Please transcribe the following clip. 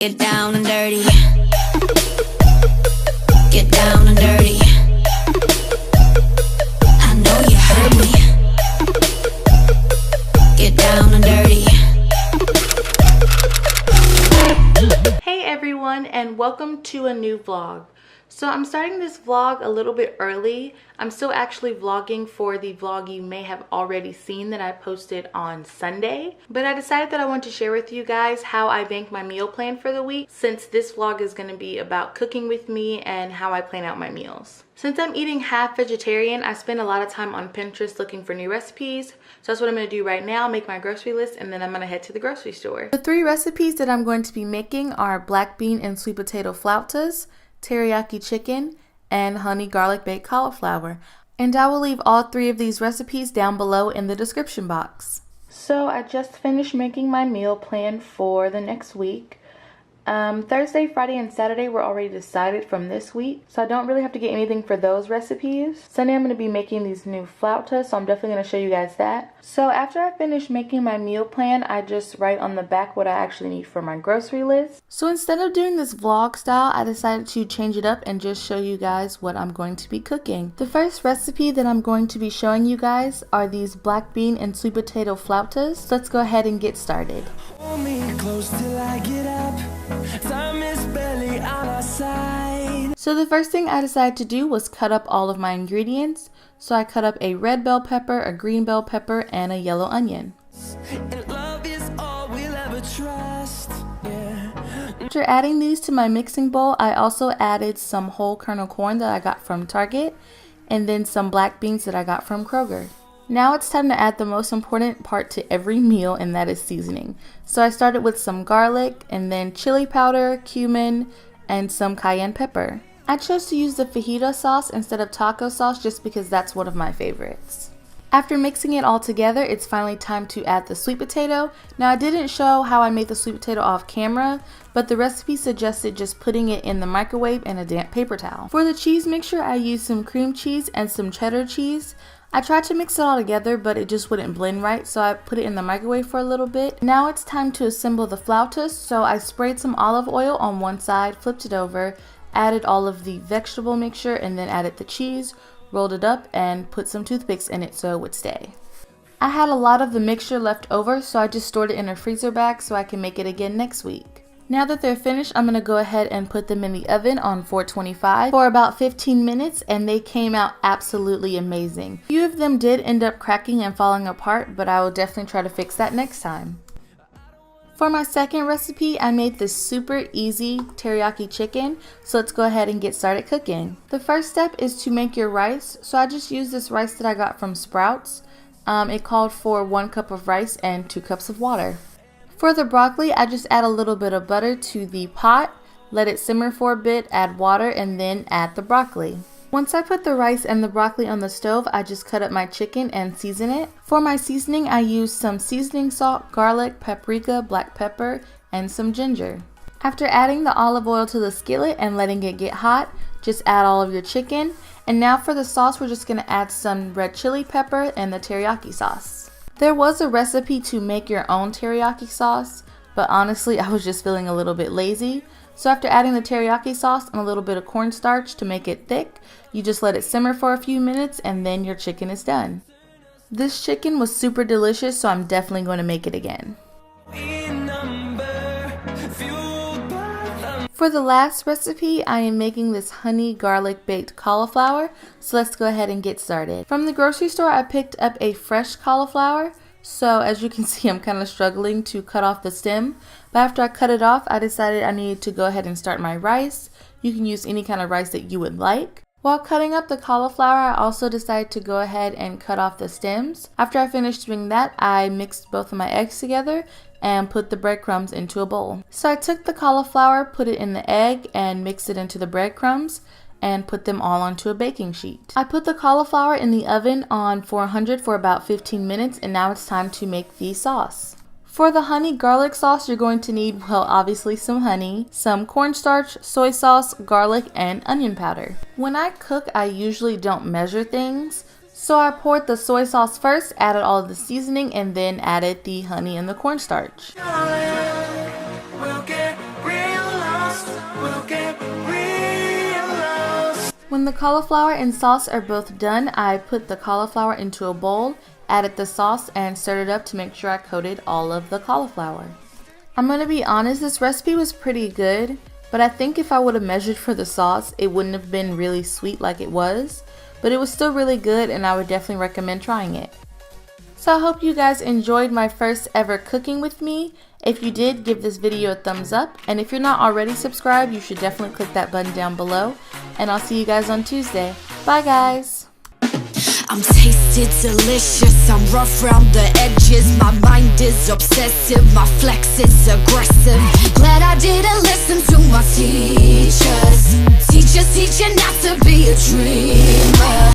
Get down and dirty. Get down and dirty. I know you heard me. Get down and dirty. Hey everyone, and welcome to a new vlog. So I'm starting this vlog a little bit early. I'm still actually vlogging for the vlog you may have already seen that I posted on Sunday. But I decided that I want to share with you guys how I bank my meal plan for the week, since this vlog is going to be about cooking with me and how I plan out my meals. Since I'm eating half vegetarian, I spend a lot of time on Pinterest looking for new recipes. So that's what I'm going to do right now, make my grocery list, and then I'm going to head to the grocery store. The three recipes that I'm going to be making are black bean and sweet potato flautas, teriyaki chicken, and honey garlic baked cauliflower. And I will leave all three of these recipes down below in the description box. So I just finished making my meal plan for the next week. Thursday, Friday, and Saturday were already decided from this week, so I don't really have to get anything for those recipes. Sunday I'm going to be making these new flautas, so I'm definitely going to show you guys that. So after I finish making my meal plan, I just write on the back what I actually need for my grocery list. So instead of doing this vlog style, I decided to change it up and just show you guys what I'm going to be cooking. The first recipe that I'm going to be showing you guys are these black bean and sweet potato flautas. So let's go ahead and get started. Hold me close till I get up. Time is barely on our side. So the first thing I decided to do was cut up all of my ingredients. So I cut up a red bell pepper, a green bell pepper, and a yellow onion. And love is all we'll ever trust. Yeah. After adding these to my mixing bowl, I also added some whole kernel corn that I got from Target, and then some black beans that I got from Kroger. Now it's time to add the most important part to every meal, and that is seasoning. So I started with some garlic, and then chili powder, cumin, and some cayenne pepper. I chose to use the fajita sauce instead of taco sauce just because that's one of my favorites. After mixing it all together, it's finally time to add the sweet potato. Now I didn't show how I made the sweet potato off camera, but the recipe suggested just putting it in the microwave in a damp paper towel. For the cheese mixture, I used some cream cheese and some cheddar cheese. I tried to mix it all together, but it just wouldn't blend right, so I put it in the microwave for a little bit. Now it's time to assemble the flautas, so I sprayed some olive oil on one side, flipped it over, added all of the vegetable mixture, and then added the cheese, rolled it up, and put some toothpicks in it so it would stay. I had a lot of the mixture left over, so I just stored it in a freezer bag so I can make it again next week. Now that they're finished, I'm going to go ahead and put them in the oven on 425 for about 15 minutes, and they came out absolutely amazing. A few of them did end up cracking and falling apart, but I will definitely try to fix that next time. For my second recipe, I made this super easy teriyaki chicken, so let's go ahead and get started cooking. The first step is to make your rice, so I just used this rice that I got from Sprouts. It called for 1 cup of rice and 2 cups of water. For the broccoli, I just add a little bit of butter to the pot, let it simmer for a bit, add water, and then add the broccoli. Once I put the rice and the broccoli on the stove, I just cut up my chicken and season it. For my seasoning, I used some seasoning salt, garlic, paprika, black pepper, and some ginger. After adding the olive oil to the skillet and letting it get hot, just add all of your chicken. And now for the sauce, we're just going to add some red chili pepper and the teriyaki sauce. There was a recipe to make your own teriyaki sauce, but honestly I was just feeling a little bit lazy. So after adding the teriyaki sauce and a little bit of cornstarch to make it thick, you just let it simmer for a few minutes and then your chicken is done. This chicken was super delicious, so I'm definitely going to make it again. For the last recipe, I am making this honey garlic baked cauliflower, so let's go ahead and get started. From the grocery store, I picked up a fresh cauliflower, so as you can see, I'm kind of struggling to cut off the stem, but after I cut it off, I decided I needed to go ahead and start my rice. You can use any kind of rice that you would like. While cutting up the cauliflower, I also decided to go ahead and cut off the stems. After I finished doing that, I mixed both of my eggs together and put the breadcrumbs into a bowl. So I took the cauliflower, put it in the egg, and mixed it into the breadcrumbs and put them all onto a baking sheet. I put the cauliflower in the oven on 400 for about 15 minutes, and now it's time to make the sauce. For the honey garlic sauce, you're going to need, well, obviously some honey, some cornstarch, soy sauce, garlic, and onion powder. When I cook, I usually don't measure things, so I poured the soy sauce first, added all of the seasoning, and then added the honey and the cornstarch. We'll get real. When the cauliflower and sauce are both done, I put the cauliflower into a bowl, added the sauce, and stirred it up to make sure I coated all of the cauliflower. I'm gonna be honest, this recipe was pretty good, but I think if I would have measured for the sauce, it wouldn't have been really sweet like it was, but it was still really good and I would definitely recommend trying it. So I hope you guys enjoyed my first ever cooking with me. If you did, give this video a thumbs up, and if you're not already subscribed, you should definitely click that button down below, and I'll see you guys on Tuesday. Bye guys! I'm tasted delicious, I'm rough round the edges. My mind is obsessive, my flex is aggressive. Glad I didn't listen to my teachers. Teachers teaching not to be a dreamer.